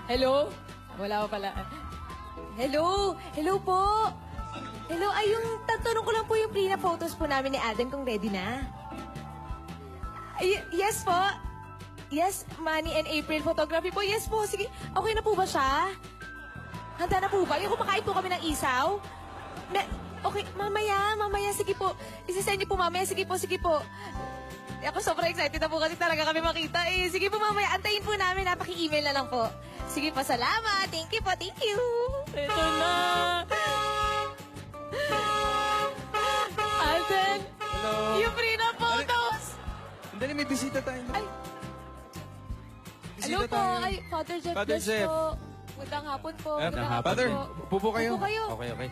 Hello? Wala pa pala. Hello? Hello po? Hello, ay yung tatanong ko lang po yung pre na photos po namin ni Adam kung ready na. Yes po. Yes, Manny and April photography po. Yes po, sige. Okay na po ba siya? Handa na po ba? Yung kumakain po kami ng isaw? Okay, mamaya, sige po. Isisend niyo po mamaya, sige po. Ako sobrang excited na po kasi talaga kami makita eh. Sige po mamaya, antayin po namin, paki-email na lang po. Sige po, salamat. Thank you po, thank you. Ito na. Alden, Hello. yung free na photos. Dali, may bisita tayo. Ay, hello po. Ay, Father Jeff, Father bless Jeff. po. Magandang hapon po. Magandang hapon. Father, upo po kayo. Upo kayo. Okay.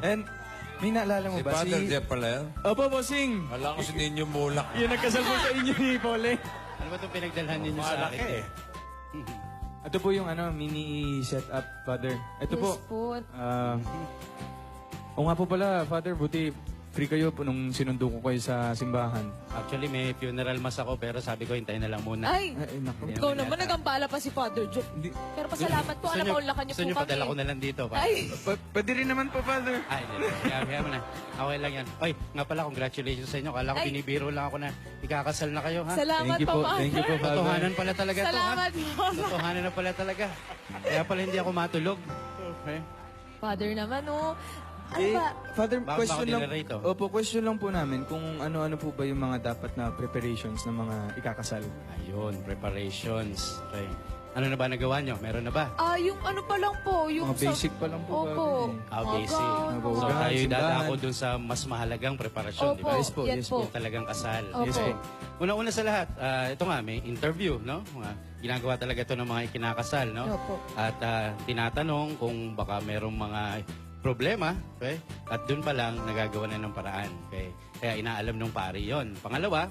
And, may naalala mo Si ba? Father Jeff pala yan. Opo, bossing. Alam ko si Ninyo Mulak. Yung nagkasal po sa inyo ni Pole. Ano ba itong pinagdalhan ninyo sa Malaki akin? eh. Ito po yung mini setup, Father. Ito Yes po. po. O nga po pala, Father, buti free kayo po nung sinundo ko kayo sa simbahan. Actually, may funeral mass ako pero sabi ko hintayin na lang muna. Ay, Ay, naku. ikaw naman nagambala pa si Father Jeff. Hindi. Pero pasalamat po, alam mo, lakan niyo Gusto po nyo kami. padala ko na lang dito. Pa. Ay, Pwede rin naman po, Father. Ay, hindi. Kaya mo na. Okay lang yan. Oy, nga pala, congratulations sa inyo. Kala ko Ay. binibiro lang ako na ikakasal na kayo, ha? salamat Thank you po, Father. thank you po, Father. Totohanan pala talaga to, ha? Salamat po. Totohanan na pala talaga. Kaya pala hindi ako matulog. Okay. Father naman, oh. Ano Eh, ba? Father, Bakit question ako lang. dinarate, oh? Opo, question lang po namin kung ano-ano po ba yung mga dapat na preparations ng mga ikakasal. Ayun, preparations. Okay. Ano na ba nagawa nyo? Meron na ba? Yung ano pa lang po, yung Mga basic pa lang po, Opo. Father, eh. Ah, Mga basic. gown, Mga So Unahan, tayo simbahan. dadako dun sa mas mahalagang preparasyon, di Opo, ba? Yes po, yan yes po. po. Yung talagang kasal. Opo. Yes po. Una-una sa lahat, ito nga, may interview, no? Ginagawa talaga ito ng mga ikinakasal, no? Opo. At tinatanong kung baka merong mga problema, okay? At dun pa lang, nagagawa na ng paraan, okay? Kaya inaalam ng pari yon. Pangalawa,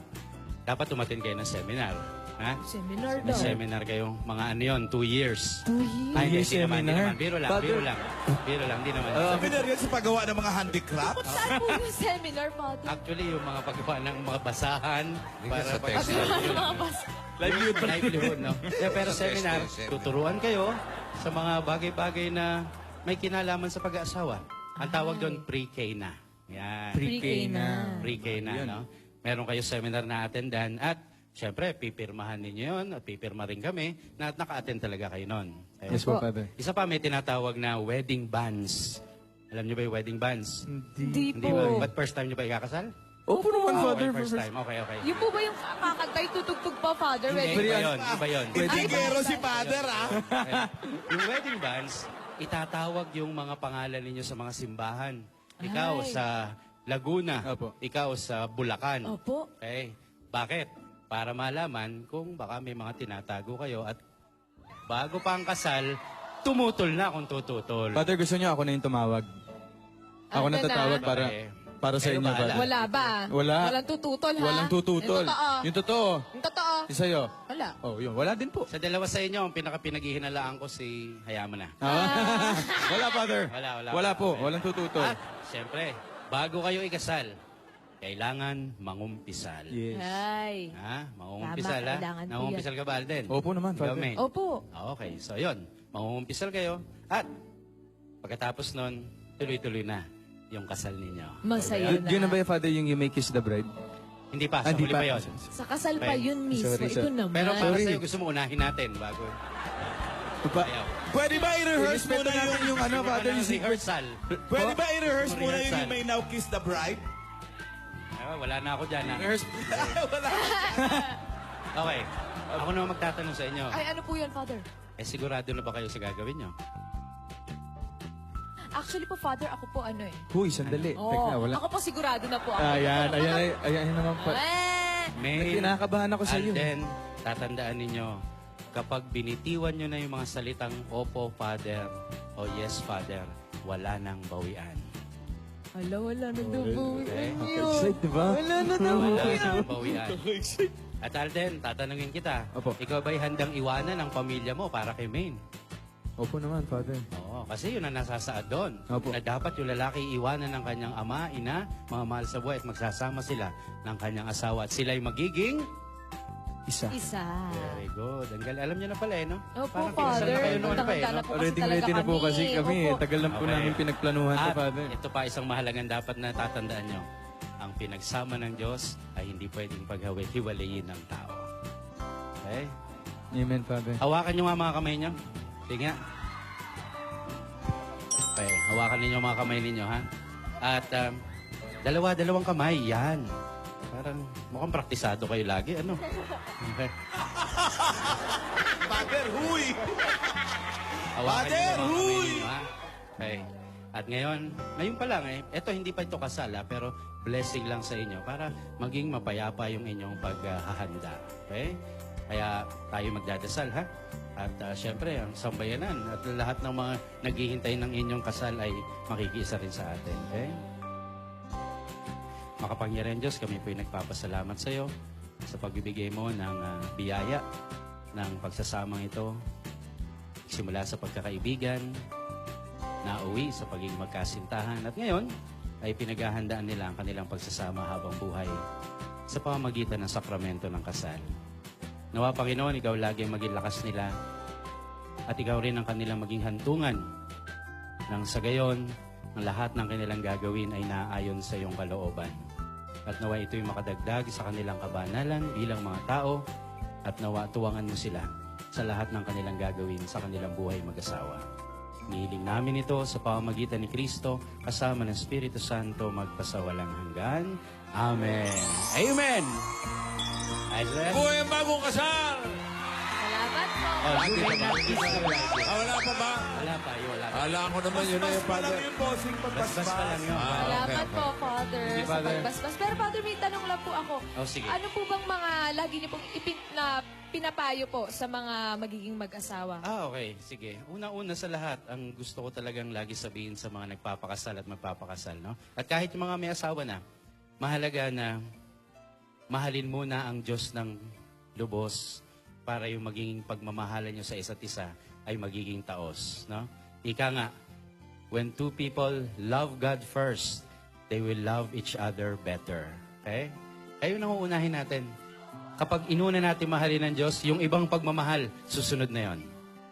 dapat umatin kayo ng seminar. Ha? Seminar May daw. seminar kayong mga ano yun, 2 years. 2 years. Ay, years hindi naman, hindi seminar? naman. Biro lang, Father. biro lang. Biro lang, hindi naman. Seminar yan sa paggawa ng mga handicraft? Saan po yung seminar, Father? Actually, yung mga paggawa ng mga basahan para sa pag- text. Mga bas. livelihood, no? Yeah, pero Sa seminar, testing, tuturuan kayo sa mga bagay-bagay na may kinalaman sa pag-aasawa. Ang tawag doon, pre-K na. Yan. Pre-K na. Pre-K na, no? Meron kayo seminar na attendan at syempre, pipirmahan ninyo yun at pipirma rin kami na naka-attend talaga kayo nun. Okay? Yes po, Father. Isa pa, may tinatawag na wedding bands. Alam niyo ba yung wedding bands? Hindi Hindi po. ba? But first time niyo ba ikakasal? Opo naman, Father. Okay, first time. Okay. Yung po ba yung kakantay tutugtog pa, Father? Hindi, Wedding iba band? yun. Iba yun. Indigero si Father, ah. Okay. Yung wedding bands, itatawag yung mga pangalan ninyo sa mga simbahan. Ikaw Ay. sa Laguna. Opo. Ikaw sa Bulacan. Opo. Okay. Bakit? Para malaman kung baka may mga tinatago kayo at bago pa ang kasal, tumutol na kung tututol. Father, gusto niyo ako na yung tumawag? Ako na Ano na? tatawag Okay. para sa Kayo inyo, bahala. Father. Wala ba? Wala. Walang tututol, ha? Walang tututol. Yung totoo. Yung totoo. Yung totoo. Yung sa'yo. Wala. Oh, yun. Wala din po. Sa dalawa sa inyo, ang pinaka-pinaghihinalaan ko si Hayama na. Wala, Father. Wala. Wala po. Okay. Walang tututol. At, siyempre, bago kayo ikasal, kailangan mangumpisal. Yes. Ay. Ha? Mangumpisal, Tama, ha? kailangan po Nangumpisal ka ba, Alden? Opo naman, Father. Ikaw, May? Opo. Okay, so yun. Mangumpisal kayo. At, pagkatapos nun, tuloy-tuloy na yung kasal ninyo. Masaya na. Yun na ba yung Father yung You May Kiss the Bride? Hindi pa, sa Hindi huli pa. pa yun. Sa kasal pa Okay. yun mismo. Sorry, Ito sir. naman. Pero para Sorry. sa'yo, gusto mo unahin natin bago. Ayaw. Pwede ba i-rehearse Respeto muna natin yung ano, Siguro Father, ng yung secret. rehearsal. Pwede ba i-rehearse Oh, muna yung rehearsal. You May Now Kiss the Bride? Wala na ako dyan, ha? Rehearse. Wala. Okay. Ako naman magtatanong sa inyo. Ay, ano po yan, Father? Sigurado na ba kayo sa gagawin nyo? Actually po, Father, ako po ano eh. Huy, sandali. Oo, Teka, wala. ako po sigurado na po ako. Ayan, ayan naman pa. May Kinakabahan ako sa iyo. Alden, tatandaan ninyo, kapag binitiwan nyo na yung mga salitang Opo, Father, o Yes, Father, wala nang bawian. Wala na daw po. Okay? Excited, di ba? Wala na daw. Wala nang bawian. At Alden, tatanungin kita, Opo. ikaw ba'y handang iwanan ang pamilya mo para kay Maine? Opo naman, Father. Oo, kasi yun ang nasasaad doon. Opo. Na dapat yung lalaki iwanan ng kanyang ama, ina, mga mahal sa buhay at magsasama sila ng kanyang asawa. At sila'y magiging Isa. Isa. Very good. Ang galing. Alam niyo na pala eh, no? Opo, Parang kinasal Father. na kayo noon pa eh, Tanda no? na po kasi Ready talaga na po kami. kasi kami. Opo. Tagal na po Okay. namin pinagplanuhan to, At Father. ito pa isang mahalagang dapat na tatandaan nyo. Ang pinagsama ng Diyos ay hindi pwedeng paghiwalayin ng tao. Okay? Amen, Father. Hawakan nyo nga mga kamay nyo. Sige nga. Okay, hawakan ninyo mga kamay ninyo, ha? At dalawang kamay, yan. Parang mukhang praktisado kayo lagi, ano? Okay. Father, huy! Hawakan Father, niyo mga kamay huy! ninyo, ha? Okay. At ngayon pa lang eto hindi pa ito kasal pero blessing lang sa inyo para maging mapayapa yung inyong paghahanda. Okay? Kaya tayo magdadasal, ha? At syempre, ang sambayanan at lahat ng mga naghihintay ng inyong kasal ay makikiisa rin sa atin. Okay? Makapangyarihan Diyos, kami po ay nagpapasalamat sa iyo sa pagbibigay mo ng biyaya ng pagsasamang ito. Simula sa pagkakaibigan, nauwi sa pagiging magkasintahan. At ngayon, ay pinaghahandaan nila ang kanilang pagsasama habang buhay sa pamamagitan ng sakramento ng kasal. Nawa, Panginoon, ikaw lagi ang maging lakas nila at ikaw rin ang kanilang maging hantungan nang sa gayon, ang lahat ng kanilang gagawin ay naaayon sa iyong kalooban. At nawa ito'y makadagdag sa kanilang kabanalan bilang mga tao at nawa tuwangan mo sila sa lahat ng kanilang gagawin sa kanilang buhay mag-asawa. Nihiling namin ito sa pamamagitan ni Kristo kasama ng Espiritu Santo magpasawalang hanggan. Amen. Amen! Isaac? Buhay ang bagong kasal! Salamat po. Oh, hindi pa ba? Wala pa ba? Wala pa, wala pa. Alam ko naman yun na yung pa lang Father. yung bossing Bas-bas pa lang yun. Salamat po, Father, Sige, sa Father. pagbasbas. Pero Father, may tanong lang po ako. Oh, sige. Ano po bang mga lagi niyo pong pinapayo po sa mga magiging mag-asawa? Okay. Sige. Una-una sa lahat, ang gusto ko talagang lagi sabihin sa mga nagpapakasal at magpapakasal, no? At kahit yung mga may asawa na, mahalaga na mahalin muna ang Diyos ng lubos para yung magiging pagmamahalan nyo sa isa't isa ay magiging taos, no? Ika nga, when two people love God first, they will love each other better. Okay? Ayun ang uunahin natin. Kapag inuna natin mahalin ng Diyos, yung ibang pagmamahal, susunod na yon.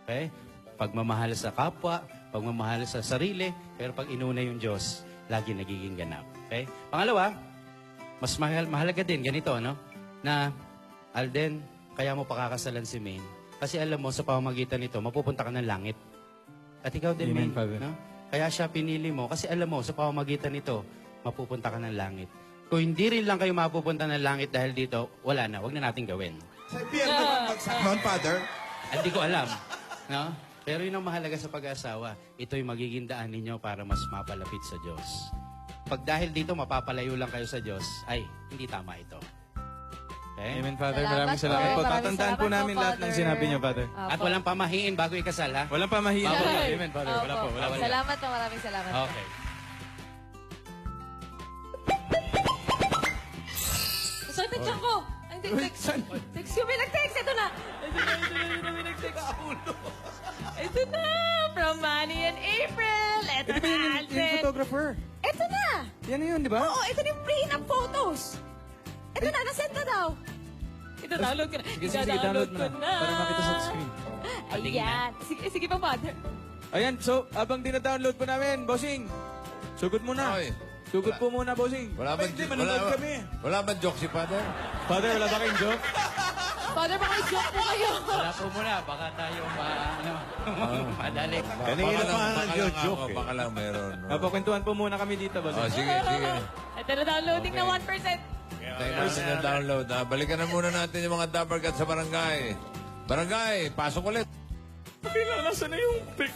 Okay? Pagmamahal sa kapwa, pagmamahal sa sarili, pero pag inuna yung Diyos, lagi nagiging ganap. Okay? Pangalawa, mas mahalaga din, ganito, no? Na, Alden, kaya mo pakakasalan si Maine. Kasi alam mo, sa pamamagitan nito, mapupunta ka ng langit. At ikaw din, Amen, Maine. Father. No? Kaya siya pinili mo. Kasi alam mo, sa pamamagitan nito, mapupunta ka ng langit. Kung hindi rin lang kayo mapupunta ng langit dahil dito, wala na. Huwag na natin gawin. Sa impyerno bang magsakon, Father? Hindi ko alam. No? Pero yun ang mahalaga sa pag-aasawa. Ito'y magiging daan ninyo para mas mapalapit sa Diyos. Pag dahil dito mapapalayo lang kayo sa Diyos, ay, hindi tama ito. Okay? Amen, Father. Salamat Maraming po. salamat po. Maraming Tatandaan po salamat namin po, lahat ng Father. sinabi niyo, Father. At walang pamahiin bago ikasal, ha? Walang pamahiin po. Ay. Amen, Father. Wala po. Wala po. Salamat po, maraming salamat po. Okay. Saan picture ko? Ay, hindi, text. Text yung may nag-text. Ito na. Ito na, may nag-text. Ito na. From Manny and April. Ito Ito ba na, yung Alden. photographer? Ito na. Yan na yun, di ba? Oo, ito na yung prenup photos. Ito na, nasend na daw. Ito, download ko na. Sige, sige, download mo na. ko na. Para makita sa screen. Patingin Ayan. Sige, sige pa, Father. Ayan, so, abang dina-download po namin, bossing. Sugot muna. Okay. Sugot po muna, bossing. Wala man, Hindi, manonood kami. Wala man joke si Father. Father, wala ba kayong joke? Father, baka i-joke po kayo. Wala po muna. Baka tayo madali. Kanina pa nga joke eh. Baka lang meron. no? Papakwentuhan po muna kami dito, Oh, bossing. sige, sige. Ito na, downloading na 1%. Tayo natin na download. Balikan na muna natin yung mga Dapper Cats sa barangay. Barangay, pasok ulit. Nasa na yung pic?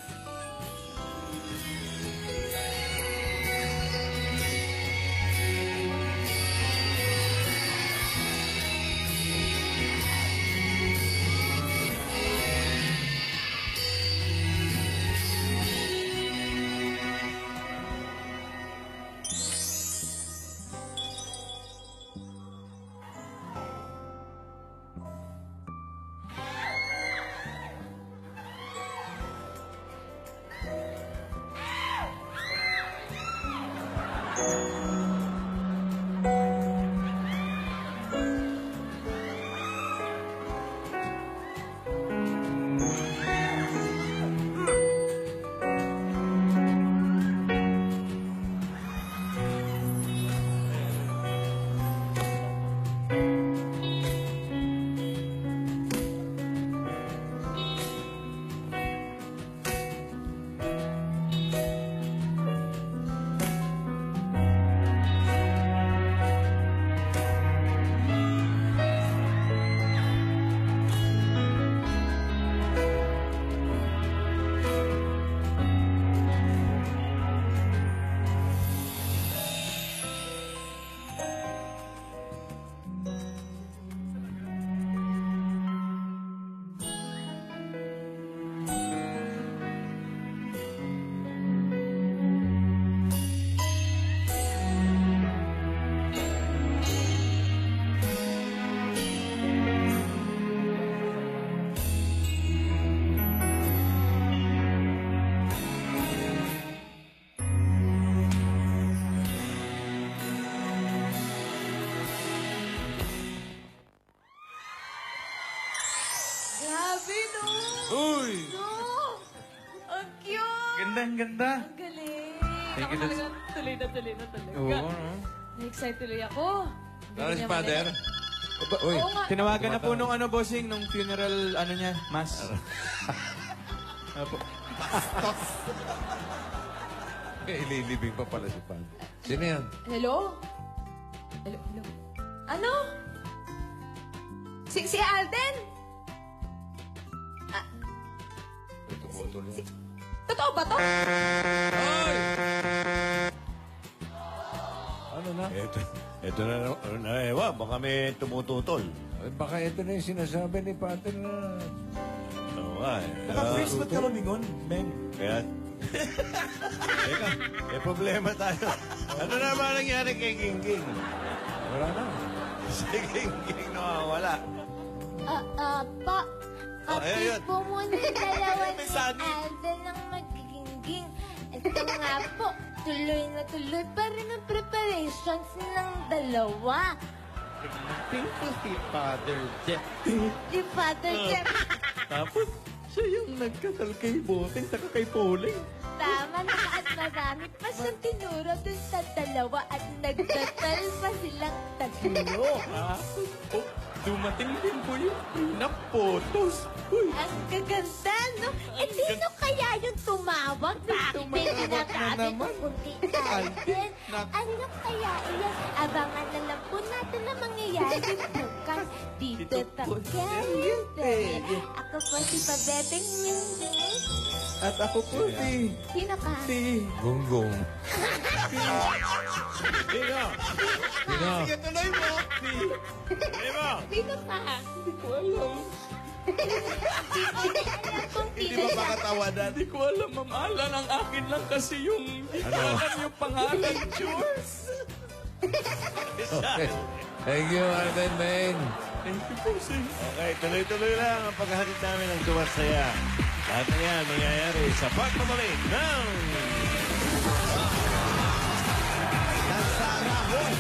Grabe, no? Uy! No! Ang cute! Ganda, ang ganda. Ang galing! Thank Ako you, talaga, tuloy na talaga. Oo, no? Na-excite tuloy ako. Lawrence Father. Uy, Oo nga. Tinawagan na po nung bossing, nung funeral, niya, mass. Apo. Ililibing pa pala si Pan. Sino yan? Hello? Hello? Ano? Si Alden? Ah, totoo ba to? Hoy! Ano na? Ito na ewan. Baka may tumututol. Ay, baka ito na yung sinasabi ni Pater na... Oo nga eh. naka-freeze ba't ka lumingon, Meng? Kaya... Teka, may problema tayo. Ano na ba nangyari kay Gingging? Wala na. Si Gingging nawawala. Pa, Oh, ayun, yun. kapit po muna yung dalawa ni Alden ang magigingging. Ito nga po, tuloy na tuloy pa rin ang preparations ng dalawa. Tingko si Father Jeff. Si Father Jeff, Tapos, siya yung nagkasal kay Boting saka kay Pauling. tama na at marami pa siyang tinuro dun sa dalawa at nagdasal pa silang tatlo. Oh, dumating din po yung prenup photos. Uy, Ang gaganda, no? Eh, sino kaya yung tumawag? Bakit may sinasabi ko kundi Alden? Ano kaya iyan? Abangan na lang po natin ang mangyayari bukas dito sa Cavite. Ako po si Pabebeng Mingging. At ako po si... Sino ka? Gunggong. Sino? Sino? Sige, tuloy mo. Sino? Sino ka? Hindi ko alam. Alam kong Hindi sino ba siya. makatawanan? Hindi ko alam, Ma'am Alan. Ang akin lang kasi yung... Alam yung pangalan, Jules. Okay. Thank you, Arden Main. Thank you po, sir. Okay, tuloy-tuloy lang ang paghahatid namin ng tuwat saya. Lahat na yan mangyayari sa pagpapalik ng... Nasarahon